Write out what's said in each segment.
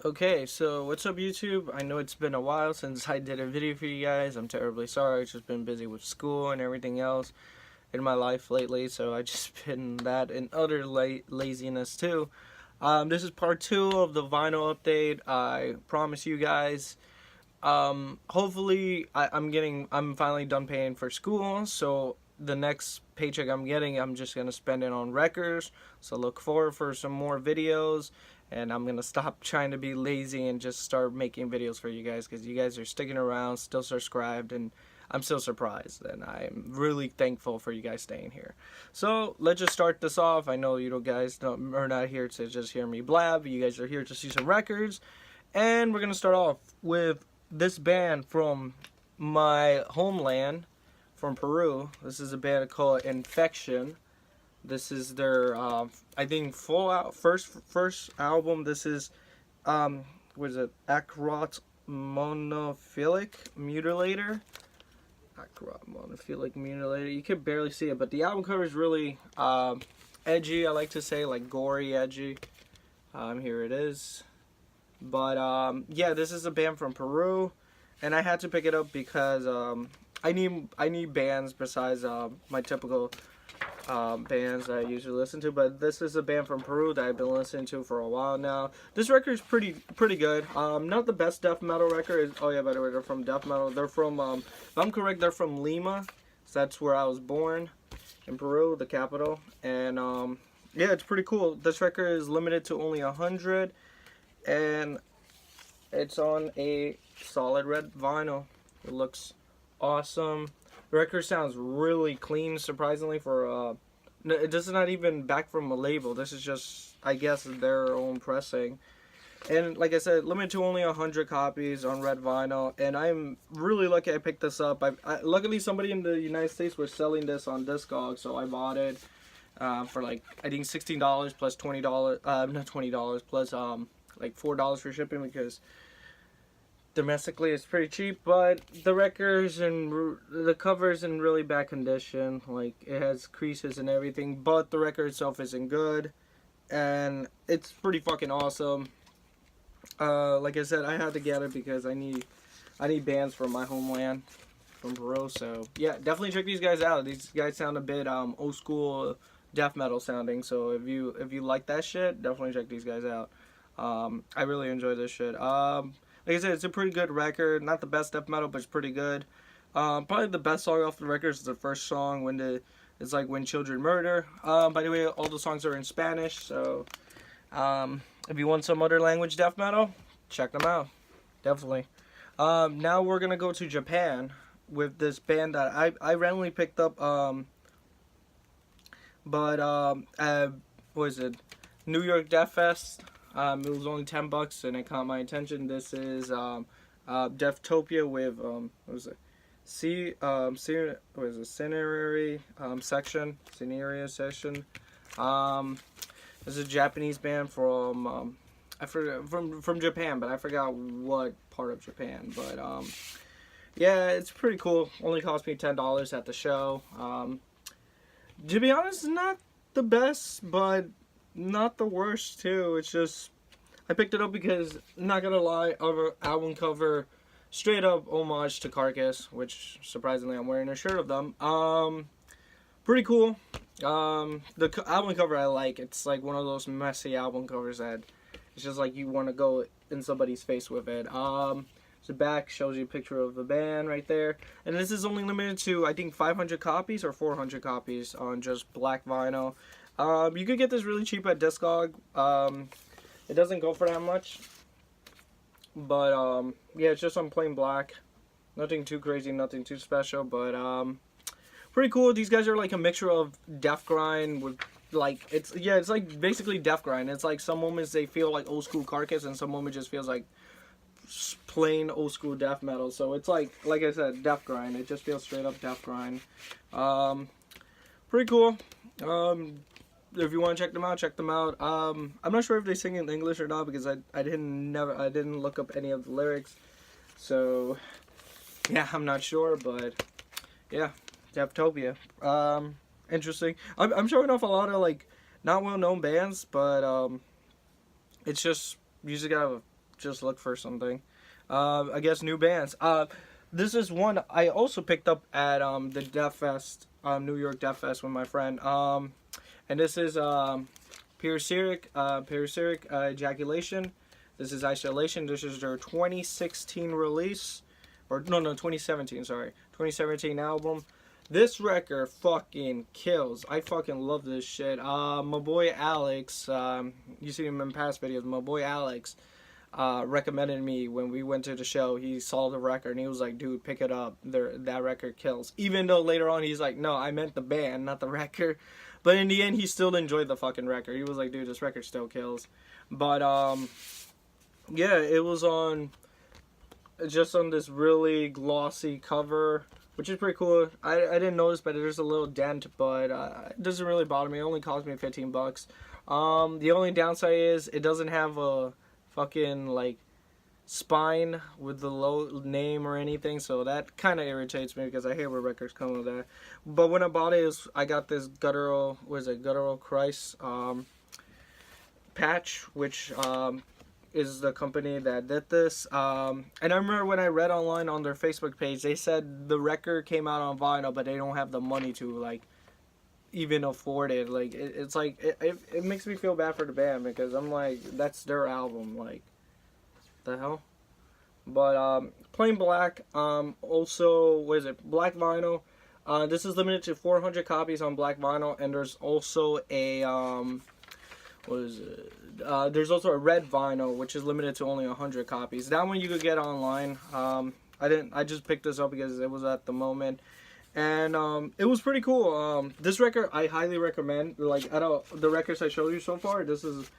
Okay, so what's up YouTube? I know it's been a while since I did a video for you guys. I'm terribly sorry. I've just been busy with school and everything else in my life lately, so I just been that and utter laziness too. This is part 2 of the vinyl update. I promise you guys. Hopefully I'm finally done paying for school, so the next paycheck I'm getting, I'm just gonna spend it on records. So look forward for some more videos, and I'm gonna stop trying to be lazy and just start making videos for you guys, because you guys are sticking around, still subscribed, and I'm still surprised, and I'm really thankful for you guys staying here. So let's just start this off. I know you guys are not here to just hear me blab. You guys are here to see some records, and we're gonna start off with this band from my homeland, from Peru. This is a band called Infection. This is their I think first album. This is what is it? Acrot Monophilic Mutilator. Acrot Monophilic Mutilator. You can barely see it, but the album cover is really edgy. I like to say, like, gory, edgy. Here it is. But yeah, this is a band from Peru, and I had to pick it up because I need bands besides my typical bands that I usually listen to. But this is a band from Peru that I've been listening to for a while now. This record is pretty good. Not the best death metal record. Oh yeah, by the way, they're from death metal. They're from if I'm correct, they're from Lima. So that's where I was born, in Peru, the capital. And yeah, it's pretty cool. This record is limited to only 100. And it's on a solid red vinyl. It looks awesome. The record sounds really clean, surprisingly, for this is not even back from a label. This is just, I guess, their own pressing. And like I said, limited to only 100 copies on red vinyl, and I'm really lucky I picked this up. Luckily somebody in the United States was selling this on Discog, so I bought it for, like, I think $16 plus $20, not $20, plus like $4 for shipping, because domestically it's pretty cheap. But the records and the cover's in really bad condition. Like, it has creases and everything, but the record itself isn't good, and it's pretty fucking awesome. Like I said, I had to get it because I need bands from my homeland, from Peru. So yeah, definitely check these guys out. These guys sound a bit old school death metal sounding. So if you like that shit, definitely check these guys out. I really enjoy this shit. Like I said, it's a pretty good record. Not the best death metal, but it's pretty good. Probably the best song off the record is the first song, it's like When Children Murder. By the way, all the songs are in Spanish, so if you want some other language death metal, check them out. Definitely. Now we're gonna go to Japan with this band that I randomly picked up. What is it? New York Death Fest. It was only $10 and it caught my attention. This is Deftopia with what was it? What is it? Scenario section. This is a Japanese band from I forgot, from Japan, but I forgot what part of Japan. But yeah, it's pretty cool. Only cost me $10 at the show. To be honest, not the best, but not the worst too. It's just, I picked it up because, not gonna lie, our album cover, straight up homage to Carcass, which surprisingly I'm wearing a shirt of them. Pretty cool. The album cover I like. It's like one of those messy album covers that it's just like you want to go in somebody's face with it. The back shows you a picture of the band right there, and this is only limited to, I think, 500 copies or 400 copies on just black vinyl. You could get this really cheap at Discog. It doesn't go for that much, but yeah, it's just on plain black. Nothing too crazy, nothing too special, but pretty cool. These guys are like a mixture of death grind with, like, it's like basically death grind. It's like some moments they feel like old school Carcass, and some moments just feels like plain old school death metal. So it's like I said, death grind. It just feels straight up death grind. Pretty cool. If you want to check them out, check them out. I'm not sure if they sing in English or not, because I didn't look up any of the lyrics. So yeah, I'm not sure, but yeah, Deftopia. Interesting. I'm showing off a lot of, like, not well known bands, but it's just, you just gotta just look for something. I guess new bands. This is one I also picked up at the Death Fest, New York Death Fest with my friend. And this is Paraseric Ejaculation. This is Isolation. This is their 2016 release, or no, 2017. Sorry, 2017 album. This record fucking kills. I fucking love this shit. My boy Alex, you see him in past videos. My boy Alex recommended me when we went to the show. He saw the record and he was like, dude, pick it up. That record kills. Even though later on he's like, no, I meant the band, not the record. But in the end, he still enjoyed the fucking record. He was like, dude, this record still kills. But, yeah, it was just on this really glossy cover, which is pretty cool. I didn't notice, but there's a little dent, but it doesn't really bother me. It only cost me $15. The only downside is it doesn't have a fucking, like, spine with the low name or anything, so that kind of irritates me because I hate when records come with that. But when I bought it, I got this Guttural Christ patch, which is the company that did this. And I remember when I read online on their Facebook page, they said the record came out on vinyl, but they don't have the money to, like, even afford it. Like, it's like, it makes me feel bad for the band because I'm like, that's their album, like, the hell. But plain black, also, what is it, black vinyl. This is limited to 400 copies on black vinyl, and there's also a what is it, there's also a red vinyl, which is limited to only 100 copies. That one you could get online. I just picked this up because it was at the moment, and it was pretty cool. This record I highly recommend. Like, out of the records I showed you so far, this is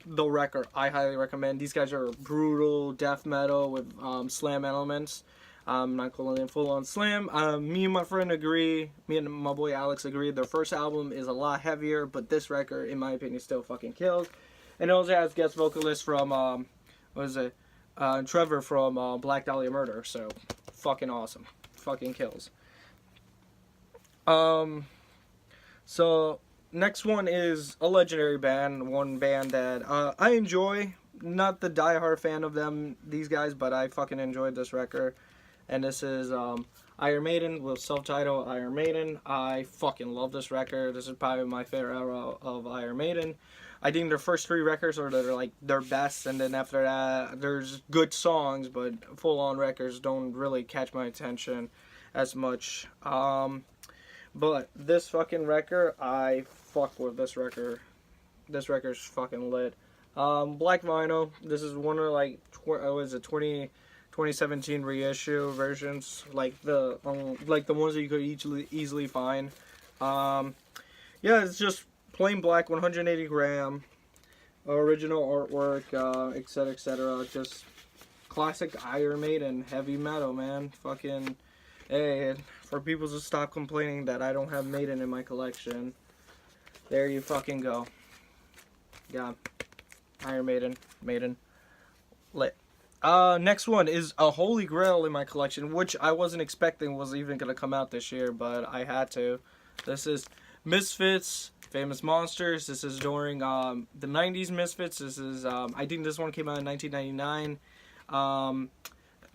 the record I highly recommend. These guys are brutal death metal with slam elements. I'm not calling it full on slam. Me and my friend agree. Me and my boy Alex agree. Their first album is a lot heavier, but this record, in my opinion, still fucking kills. And it also has guest vocalist from Trevor from Black Dahlia Murder. So fucking awesome. Fucking kills. So next one is a legendary band, one band that I enjoy. Not the diehard fan of these guys, but I fucking enjoyed this record. And this is Iron Maiden with self-titled Iron Maiden. I fucking love this record. This is probably my favorite era of Iron Maiden. I think their first 3 records are like their best, and then after that, there's good songs, but full-on records don't really catch my attention as much. But this fucking record, I fuck with this record. This record's fucking lit. Black vinyl. This is one of like 2017 reissue versions, like the ones that you could easily find. Yeah, it's just plain black, 180 gram, original artwork, etc., etc. Just classic Iron Maiden heavy metal, man. Fucking hey, for people to stop complaining that I don't have Maiden in my collection, there you fucking go. Yeah, Iron Maiden, lit. Next one is a holy grail in my collection, which I wasn't expecting was even gonna come out this year, but I had to. This is Misfits, Famous Monsters. This is during the 90s Misfits. This is I think this one came out in 1999.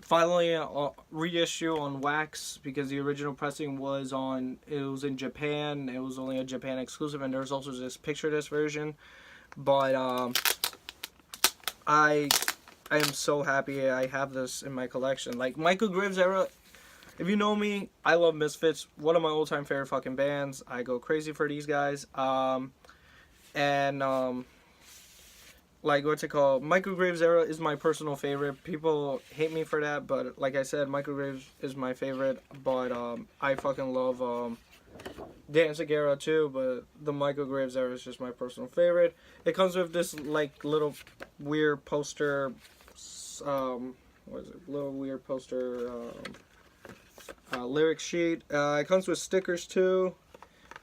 Finally a reissue on wax because the original pressing was in Japan. It was only a Japan exclusive, and there's also this picture disc version. But I am so happy I have this in my collection. Like, Michael Graves era, if you know me, I love Misfits. One of my all-time favorite fucking bands. I go crazy for these guys. Like, what's it called? Michael Graves era is my personal favorite. People hate me for that, but like I said, Michael Graves is my favorite. But I fucking love Danzig era too, but the Michael Graves era is just my personal favorite. It comes with this like little weird poster. What is it? Little weird poster lyric sheet. It comes with stickers too,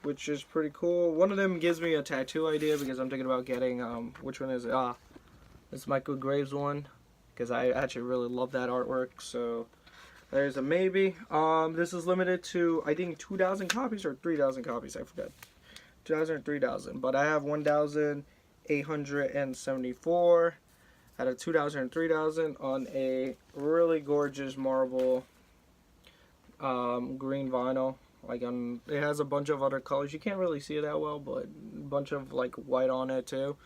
which is pretty cool. One of them gives me a tattoo idea because I'm thinking about getting which one is it? It's Michael Graves one because I actually really love that artwork. So there's a maybe. This is limited to I think 2,000 copies or 3,000 copies. I forgot. 2,000 or 3,000. But I have 1,874. Had a 2000 and 3000 on a really gorgeous marble green vinyl. Like it has a bunch of other colors. You can't really see it that well, but a bunch of like white on it too.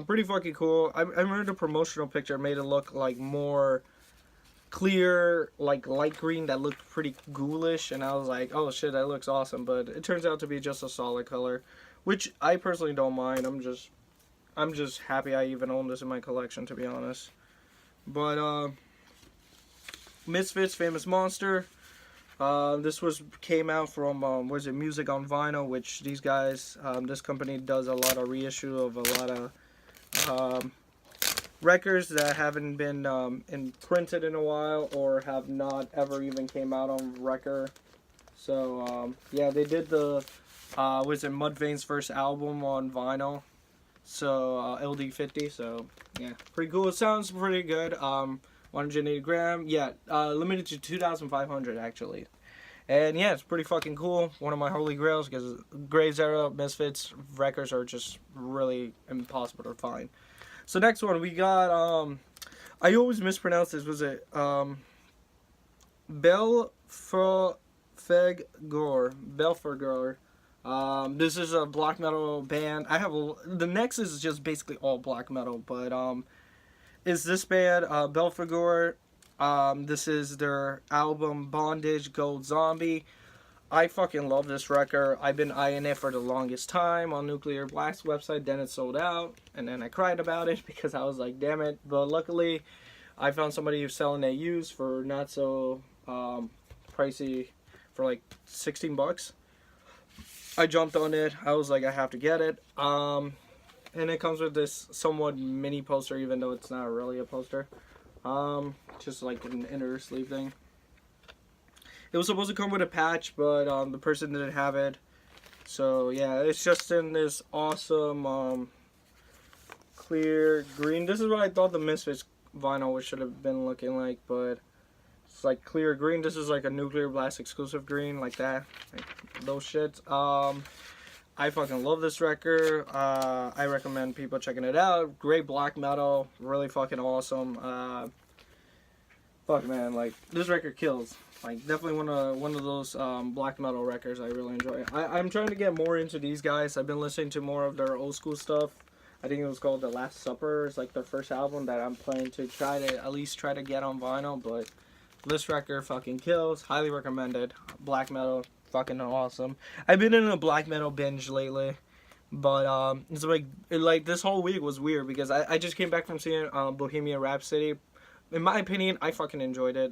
Pretty fucking cool. I remember the promotional picture made it look like more clear, like light green that looked pretty ghoulish, and I was like, oh shit, that looks awesome. But it turns out to be just a solid color, which I personally don't mind. I'm just happy I even own this in my collection, to be honest. But Misfits Famous Monster. This came out from was it Music on Vinyl, which these guys, this company does a lot of reissue of a lot of records that haven't been printed in a while or have not ever even came out on record. So yeah, they did the was it Mudvayne's first album on vinyl, so LD50. So yeah, pretty cool. It sounds pretty good. 180 gram, yeah, limited to 2,500 actually. And yeah, it's pretty fucking cool. One of my holy grails, because Graves era Misfits records are just really impossible to find. So next one we got I always mispronounce this. Was it Belfegor? Belfegor. This is a black metal band. The next is just basically all black metal, but is this band, Belfegor. This is their album Bondage Gold Zombie. I fucking love this record. I've been eyeing it for the longest time on Nuclear Blast's website. Then it sold out, and then I cried about it because I was like, damn it. But luckily, I found somebody who's selling it used for not so pricey, for like 16 bucks. I jumped on it. I was like, I have to get it. And it comes with this somewhat mini poster, even though it's not really a poster. Just like an inner sleeve thing. It was supposed to come with a patch, but the person didn't have it. So yeah, it's just in this awesome clear green. This is what I thought the Misfits vinyl should have been looking like, but it's like clear green. This is like a Nuclear Blast exclusive green, like that, like those shits. I fucking love this record. I recommend people checking it out. Great black metal, really fucking awesome. Fuck man, like this record kills. Like definitely one of those black metal records I really enjoy. I'm trying to get more into these guys. I've been listening to more of their old school stuff. I think it was called The Last Supper. It's like their first album that I'm planning to at least try to get on vinyl. But this record fucking kills. Highly recommended. Black metal. Fucking awesome. I've been in a black metal binge lately, but it's like this whole week was weird because I just came back from seeing Bohemian Rhapsody. In my opinion, I fucking enjoyed it.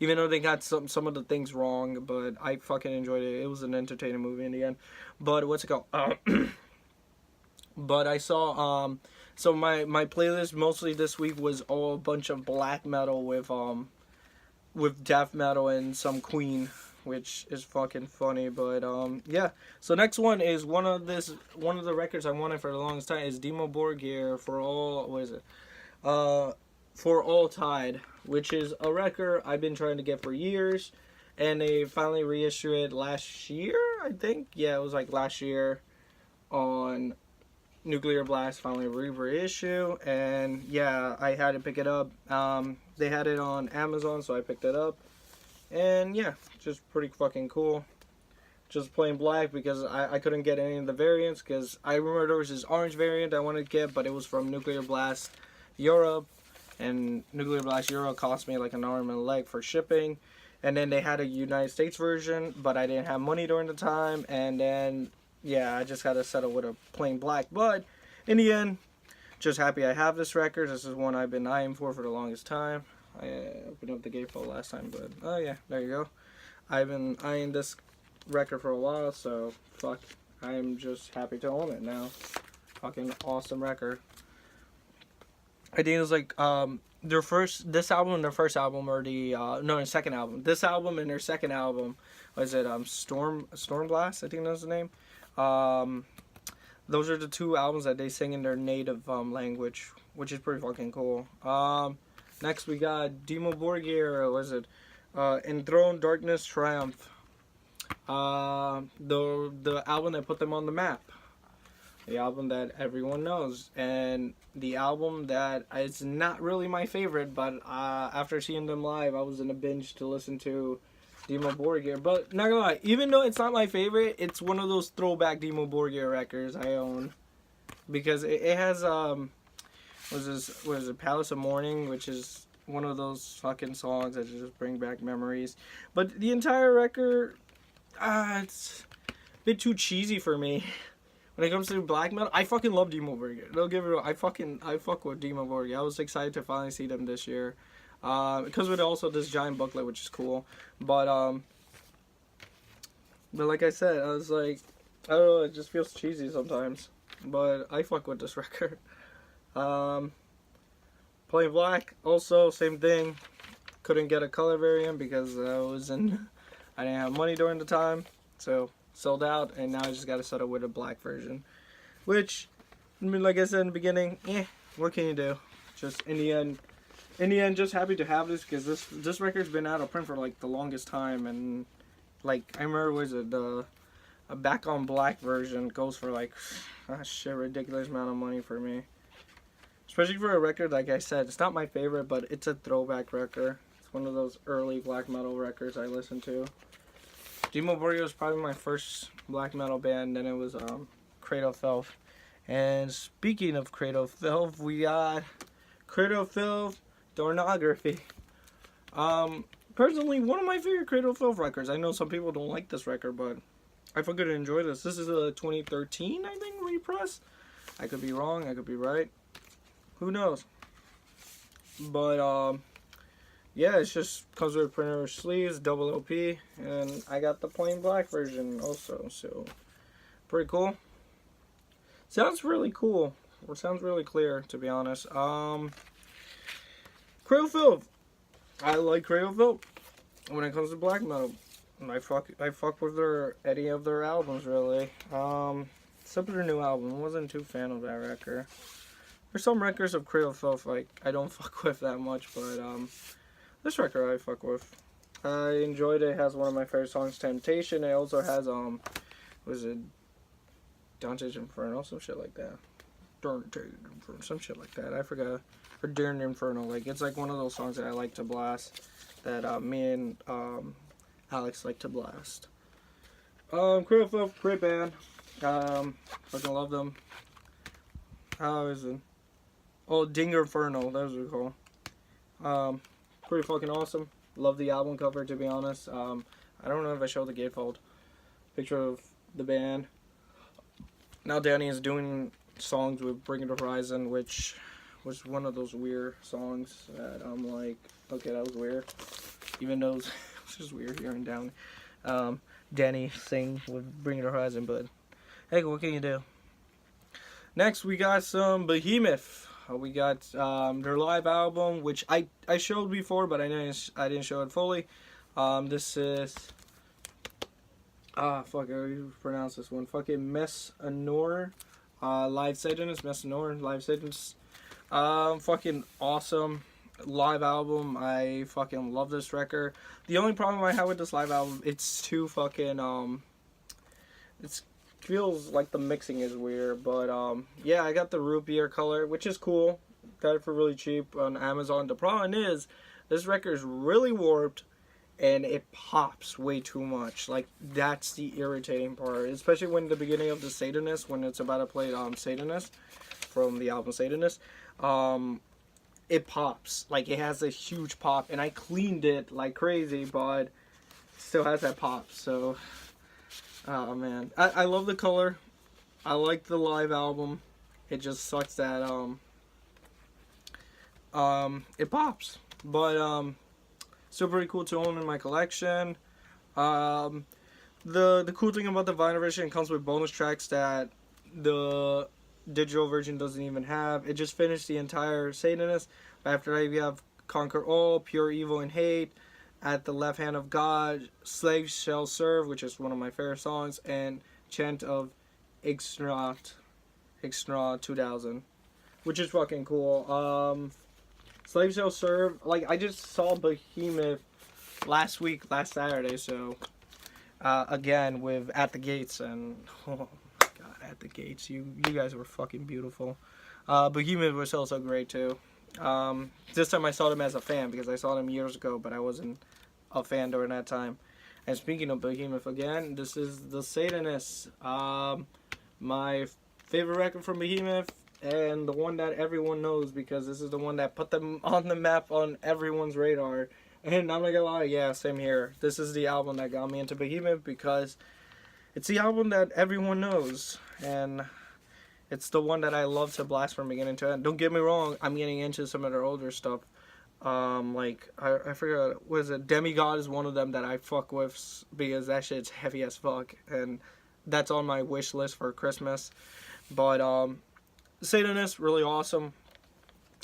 Even though they got some of the things wrong, but I fucking enjoyed it. It was an entertaining movie in the end. But what's it called? But I saw so my playlist mostly this week was all a bunch of black metal with death metal and some Queen, which is fucking funny. But yeah. So next one is one of the records I wanted for the longest time is Dimmu Borgir for all, what is it? For All Tide, which is a record I've been trying to get for years, and they finally reissued it last year, I think. Yeah, it was like last year on Nuclear Blast, finally reissue, and yeah, I had to pick it up. They had it on Amazon, so I picked it up, and yeah, just pretty fucking cool. Just plain black because I couldn't get any of the variants, because I remember there was this orange variant I wanted to get, but it was from Nuclear Blast Europe, and Nuclear Blast Europe cost me like an arm and a leg for shipping. And then they had a United States version, but I didn't have money during the time, and then yeah, I just had to settle with a plain black. But in the end, just happy I have this record. This is one I've been eyeing for the longest time. I opened up the gatefold last time, but oh yeah, there you go. I've been eyeing this record for a while, so fuck, I'm just happy to own it now. Fucking awesome record. I think it was like this album and their first album, or their second album. This album and their second album, was it Storm Blast? I think that was the name. Those are the two albums that they sing in their native language, which is pretty fucking cool. Next we got Dimmu Borgir. Was it Enthroned Darkness Triumph? The album that put them on the map. the album that everyone knows, and the album that is not really my favorite, but after seeing them live, I was in a binge to listen to Dimmu Borgir. But not gonna lie, even though it's not my favorite, it's one of those throwback Dimmu Borgir records I own, because it has was it Palace of Morning, which is one of those fucking songs that just bring back memories. But the entire record, it's a bit too cheesy for me. When it comes to black metal, I fucking love Dimmu Borgir. Don't give it. I fuck with Dimmu Borgir. I was excited to finally see them this year, because with also this giant booklet, which is cool. But like I said, I was like, I don't know, it just feels cheesy sometimes. But I fuck with this record. Plain Black, also same thing. Couldn't get a color variant because I didn't have money during the time, so sold out, and now I just got to settle with a black version. Which, I mean, like I said in the beginning, what can you do? Just in the end, just happy to have this, because this record's been out of print for like the longest time, and like I remember, was it the a back on black version goes for like ridiculous amount of money for me. Especially for a record, like I said, it's not my favorite, but it's a throwback record. It's one of those early black metal records I listened to. Dimmu Borgir was probably my first black metal band, then it was Cradle Filth. And speaking of Cradle Filth, we got Cradle Filth Dornography. Personally, one of my favorite Cradle Filth records. I know some people don't like this record, but I fucking enjoy this. This is a 2013, I think, repress. I could be wrong, I could be right. Who knows? But yeah, it's just comes with printer sleeves, double LP, and I got the plain black version also, so pretty cool. Sounds really cool. Or sounds really clear, to be honest. Cradle Filth. I like Cradle Filth when it comes to black metal. I fuck with any of their albums, really. Except for their new album, I wasn't too fan of that record. There's some records of Cradle Filth like I don't fuck with that much, but this record I fuck with. I enjoyed it. It has one of my favorite songs, Temptation. It also has was it Dante's Inferno, some shit like that. Dante's Inferno, some shit like that. I forgot. Or Darn Inferno. Like, it's like one of those songs that I like to blast. That me and Alex like to blast. Cradle Filth, great band. Fucking love them. How is it? Oh, Dinger Inferno, that was really cool. Pretty fucking awesome. Love the album cover, to be honest. I don't know if I showed the gatefold picture of the band. Now Danny is doing songs with Bring It Horizon, which was one of those weird songs that I'm like, okay, that was weird. Even though it was just weird hearing Danny sing with Bring It Horizon, but hey, what can you do? Next, we got some Behemoth. We got their live album, which I showed before, but I didn't show it fully. This is fuck, how do you pronounce this one? Fucking Mess Anor, live Satanist, Mess Anor, live Satanist. Fucking awesome live album. I fucking love this record. The only problem I have with this live album, it's too fucking it's feels like the mixing is weird, but yeah, I got the root beer color, which is cool. Got it for really cheap on Amazon. The problem is this record is really warped and it pops way too much. Like, that's the irritating part, especially when the beginning of the Satanist, when it's about to play Satanist from the album Satanist, it pops. Like, it has a huge pop, and I cleaned it like crazy, but it still has that pop. So oh man, I love the color. I like the live album. It just sucks that it pops. But still pretty cool to own in my collection. The cool thing about the vinyl version, it comes with bonus tracks that the digital version doesn't even have. It just finished the entire Satanist. After that, we have Conquer All, Pure Evil and Hate, At the Left Hand of God, Slaves Shall Serve, which is one of my favorite songs, and Chant of Ixnat 2000, which is fucking cool. Slaves Shall Serve, like, I just saw Behemoth last Saturday, so again with At the Gates, and oh my god, At the Gates. You guys were fucking beautiful. Behemoth was also great too. This time I saw them as a fan because I saw them years ago, but I wasn't a fan during that time. And speaking of Behemoth again, this is the Satanists. My favorite record from Behemoth, and the one that everyone knows because this is the one that put them on the map on everyone's radar. And I'm not gonna lie, yeah, same here. This is the album that got me into Behemoth because it's the album that everyone knows, and it's the one that I love to blast from beginning to end. Don't get me wrong, I'm getting into some of their older stuff. Like, I forgot, what is it? Demigod is one of them that I fuck with because that shit's heavy as fuck, and that's on my wish list for Christmas. But, Satanist, really awesome.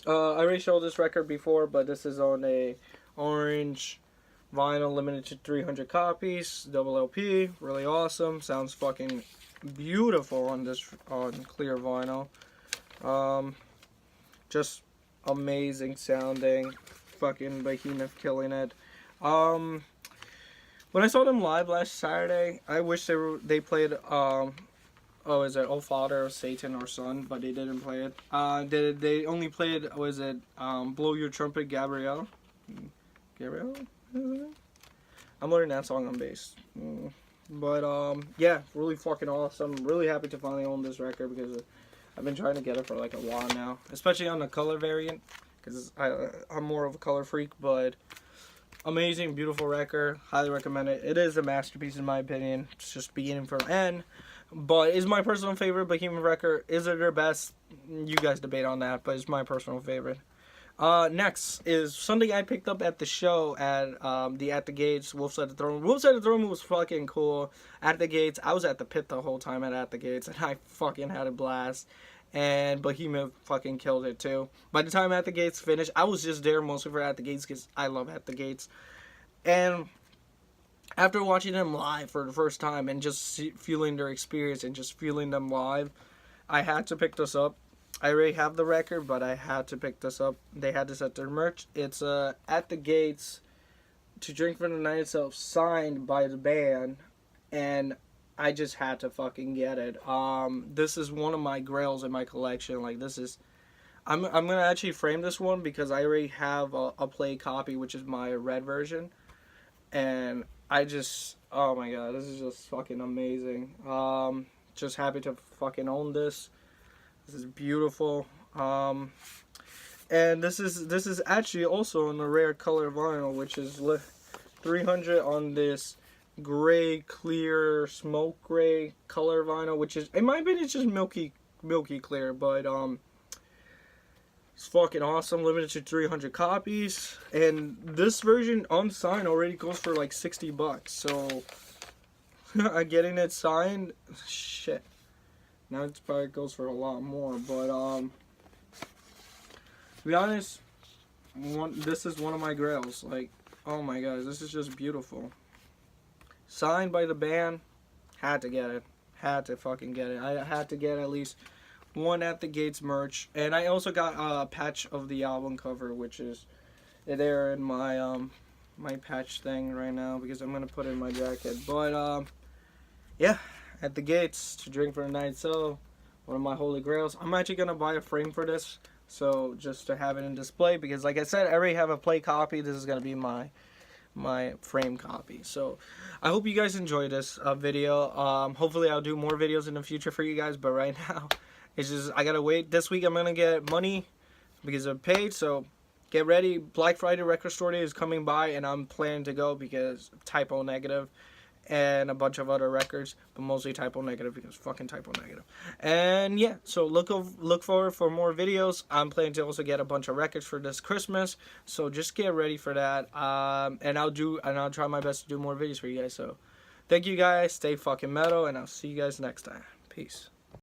I already showed this record before, but this is on a orange vinyl, limited to 300 copies, double LP, really awesome. Sounds fucking beautiful on this clear vinyl. Just amazing sounding. Fucking Behemoth killing it. When I saw them live last Saturday, I wish they played is it Oh Father or Satan or Son, but they didn't play it. They only played Blow Your Trumpet, Gabrielle. Gabrielle? I'm learning that song on bass. But yeah, really fucking awesome. Really happy to finally own this record because I've been trying to get it for like a while now, especially on the color variant because I'm more of a color freak. But amazing, beautiful record. Highly recommend it. It is a masterpiece in my opinion. It's just beginning from end. But it's my personal favorite Behemoth record. Is it their best? You guys debate on that, but it's my personal favorite. Next is something I picked up at the show at the Gates, Wolf's at the Throne. Wolf's at the Throne was fucking cool. At the Gates, I was at the pit the whole time at the Gates, and I fucking had a blast. And Behemoth fucking killed it too. By the time At the Gates finished, I was just there mostly for At the Gates because I love At the Gates. And after watching them live for the first time and just feeling their experience and just feeling them live, I had to pick this up. I already have the record, but I had to pick this up. They had this at their merch. It's At the Gates, To Drink for the Night Itself, signed by the band, and I just had to fucking get it. This is one of my grails in my collection. Like, this is... I'm gonna actually frame this one because I already have a play copy, which is my red version. And I just... Oh my god, this is just fucking amazing. Just happy to fucking own this. This is beautiful. And this is actually also in the rare color vinyl, which is 300 on this gray, clear, smoke gray color vinyl, which is, in my opinion, it's just milky clear, but it's fucking awesome. Limited to 300 copies, and this version unsigned already goes for like $60. So getting it signed, shit. Now it probably goes for a lot more, but to be honest, this is one of my grails. Like, oh my god, this is just beautiful. Signed by the band, had to get it. Had to fucking get it. I had to get at least one At the Gates merch, and I also got a patch of the album cover, which is there in my my patch thing right now because I'm gonna put it in my jacket. But yeah. At the Gates, To Drink for the Night So, one of my holy grails. I'm actually going to buy a frame for this, so just to have it in display, because like I said, I already have a play copy. This is going to be my frame copy. So I hope you guys enjoyed this video. Hopefully I'll do more videos in the future for you guys, but right now, it's just, I got to wait. This week I'm going to get money because I'm paid, so get ready. Black Friday Record Store Day is coming by, and I'm planning to go because Typo Negative and a bunch of other records, but mostly Typo Negative because fucking Typo Negative. And yeah, so look forward for more videos. I'm planning to also get a bunch of records for this Christmas, so just get ready for that. And I'll try my best to do more videos for you guys. So thank you guys, stay fucking metal, and I'll see you guys next time. Peace.